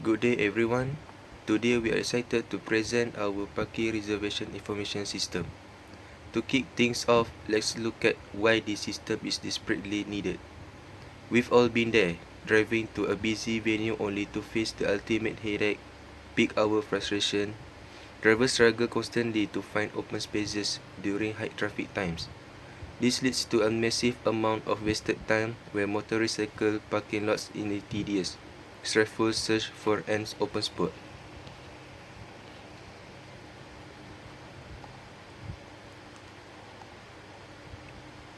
Good day everyone. Today we are excited to present our parking reservation information system. To kick things off, let's look at why this system is desperately needed. We've all been there, driving to a busy venue only to face the ultimate headache, peak hour frustration. Drivers struggle constantly to find open spaces during high traffic times. This leads to a massive amount of wasted time where motorists cycle parking lots in a tedious, stressful search for an open spot.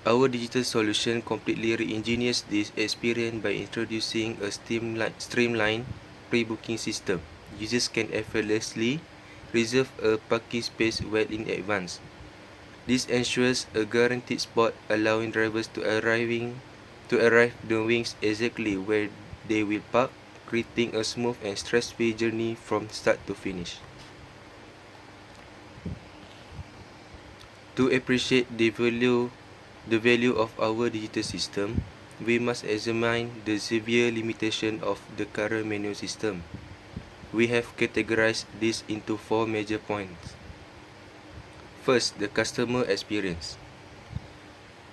Our digital solution completely re-engineers this experience by introducing a streamlined pre-booking system. Users can effortlessly reserve a parking space well in advance. This ensures a guaranteed spot, allowing drivers to arrive knowing exactly where they will park, creating a smooth and stress-free journey from start to finish. To appreciate the value of our digital system, we must examine the severe limitation of the current manual system. We have categorized this into four major points. First, the customer experience.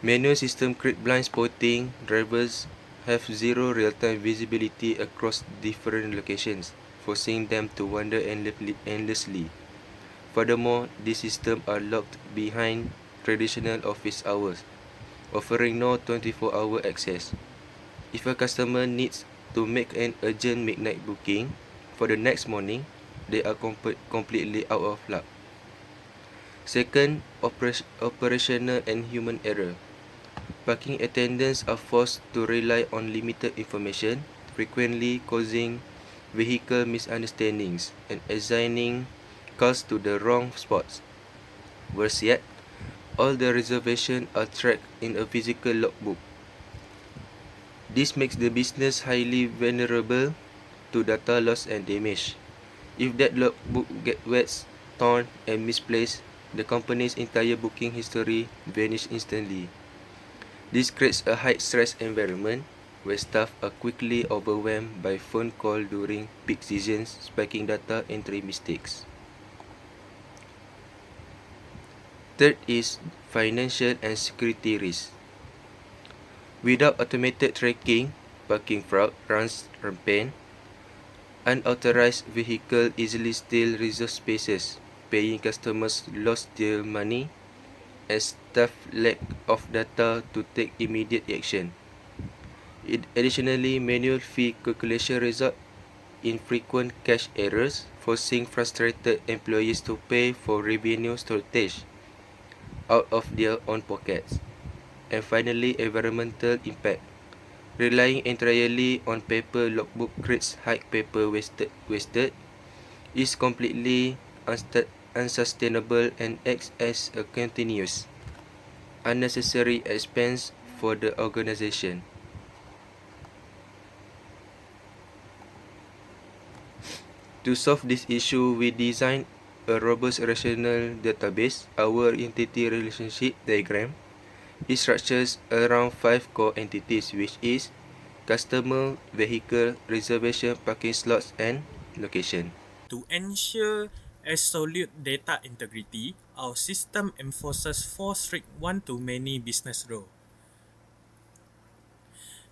Manual system create blind spotting. Drivers have zero real-time visibility across different locations, forcing them to wander endlessly. Furthermore, these systems are locked behind traditional office hours, offering no 24-hour access. If a customer needs to make an urgent midnight booking for the next morning, they are completely out of luck. Second, operational and human error. Parking attendants are forced to rely on limited information, frequently causing vehicle misunderstandings and assigning cars to the wrong spots. Worse yet, all the reservations are tracked in a physical logbook. This makes the business highly vulnerable to data loss and damage. If that logbook gets wet, torn, and misplaced, the company's entire booking history vanishes instantly. This creates a high-stress environment where staff are quickly overwhelmed by phone calls during peak seasons, spiking data entry mistakes. Third is financial and security risk. Without automated tracking, parking fraud runs rampant. Unauthorized vehicles easily steal reserved spaces, paying customers lost their money, and staff lack of data to take immediate action. Additionally, manual fee calculation result in frequent cash errors, forcing frustrated employees to pay for revenue shortage out of their own pockets. And finally, environmental impact. Relying entirely on paper logbook creates high paper wasted is completely unsustainable and acts as a continuous, unnecessary expense for the organization. To solve this issue, we designed a robust relational database. Our entity relationship diagram is structured around 5 core entities, which is customer, vehicle, reservation, parking slots, and location. To ensure absolute data integrity, our system enforces four strict one-to-many business rules.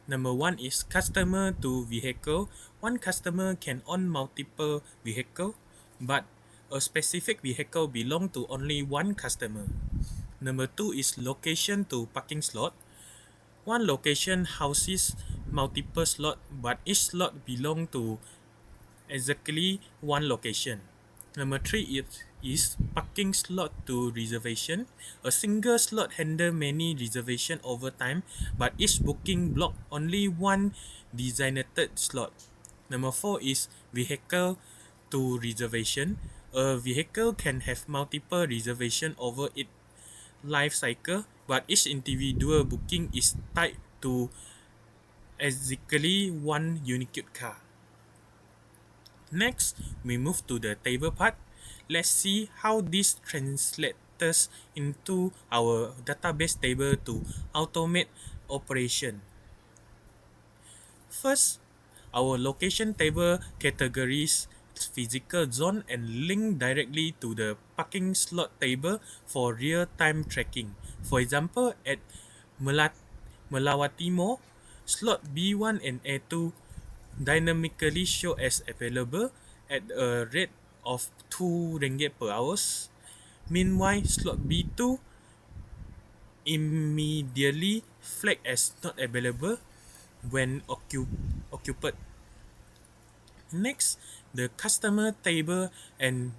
Number one is customer to vehicle. One customer can own multiple vehicle, but a specific vehicle belong to only one customer. Number two is location to parking slot. One location houses multiple slot, but each slot belong to exactly one location. Number three is parking slot to reservation. A single slot handle many reservation over time, but each booking block only one designated slot. Number four is vehicle to reservation. A vehicle can have multiple reservation over its life cycle, but each individual booking is tied to exactly one unique car. Next, we move to the table part. Let's see how this translates into our database table to automate operation. First, Our location table categories physical zone and link directly to the parking slot table for real-time tracking. For example, at Melawati Mall, slot B1 and A2 dynamically show as available at a rate of 2 ringgit per hours. Meanwhile, slot B2 immediately flag as not available when occupied. Next, the customer table and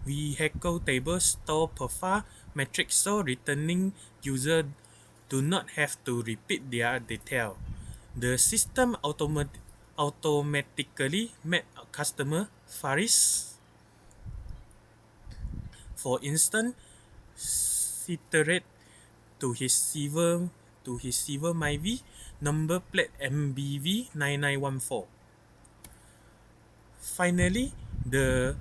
vehicle table store profile metrics so returning user do not have to repeat their detail. The system automatically met customer Faris, for instance, iterate to his silver Myvi number plate MBV 9914. Finally, the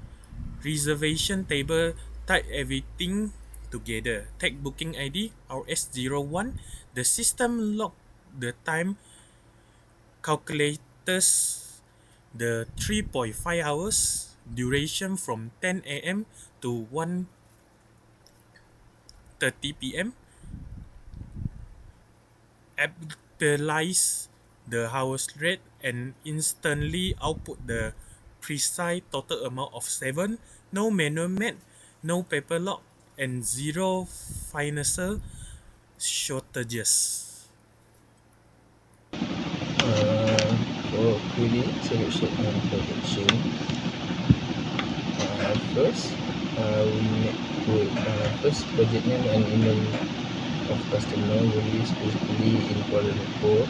reservation table type everything together. Take booking ID RS01. The system log the time calculators the 3.5 hours duration from 10 a.m. to 1:30 p.m. Actualize the hours rate and instantly output the precise total amount of 7, no manual met, no paper log, and zero financial shortages. For query selection and protection, first we put first project name and email of customer will use basically in Kuala Lumpur.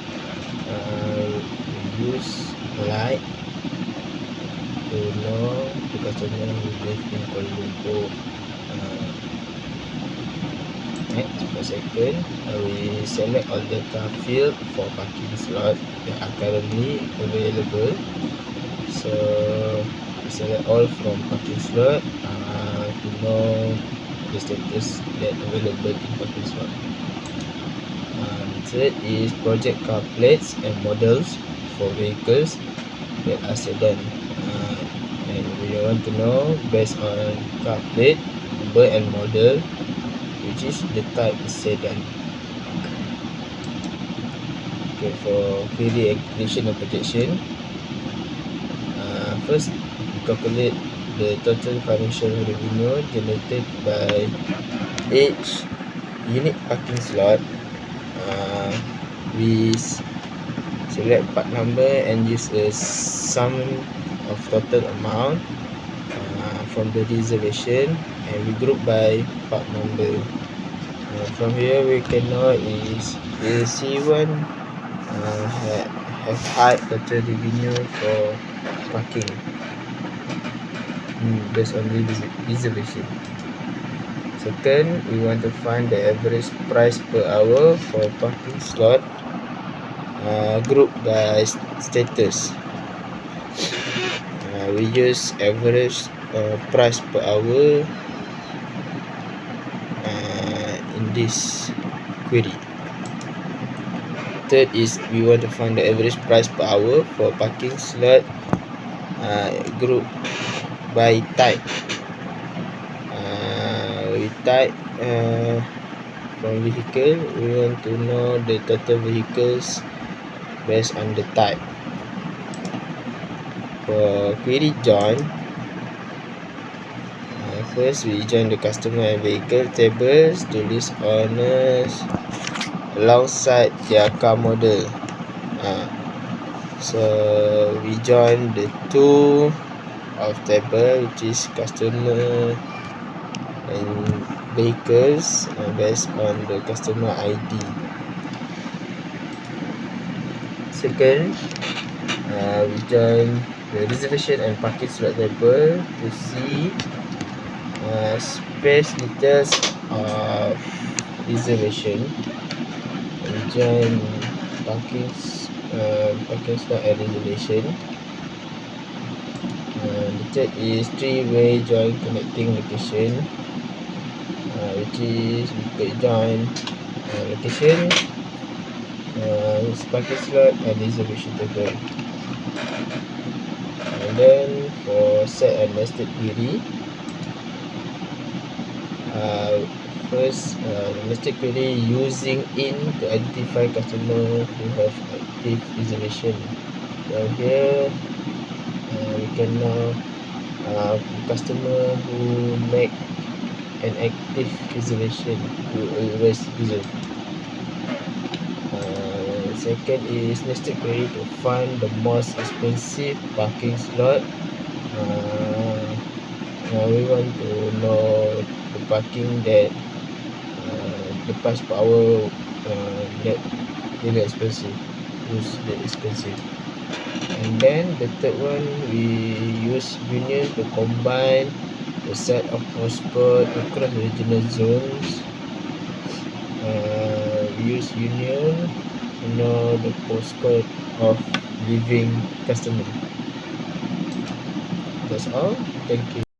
We use like to know the customer who live in Kuala Lumpur. Next, for second, we select all the car field for parking slot that are currently available. So we select all from parking slot to know the status that available in parking slot. Third is project car plates and models for vehicles that are sedan. And we want to know based on car plate, number and model, which is the type is sedan. Okay, for query aggregation and protection, first calculate the total financial revenue generated by each unique parking slot. We select part number and use a sum of total amount from the reservation, and we group by part number. From here we can know is the C1 have high total revenue for parking based on reservation. Second, we want to find the average price per hour for parking slot grouped by status. We use average price per hour in this query. Third is we want to find the average price per hour for parking slot group by type. We type from vehicle, we want to know the total vehicles based on the type. For query join, first we join the customer and vehicle tables to list owners alongside their car model. So we join the two of table, which is customer and vehicles based on the customer ID. Second, we join the reservation and parking slot table to see space details of reservation. We join parking slot and reservation. The third is three-way join connecting location, which is we could join location, parking slot and reservation table. And then for set and nested query, first nested query using in to identify customer who have active reservation. So here we can now customer who make an active reservation to reserve. Second is nested query to find the most expensive parking slot. We want to know the parking that the price per hour that really expensive, who's that expensive. And then the third one, we use union to combine the set of postcode across regional zones. We use union to know the postcode of living customer. That's all. Thank you.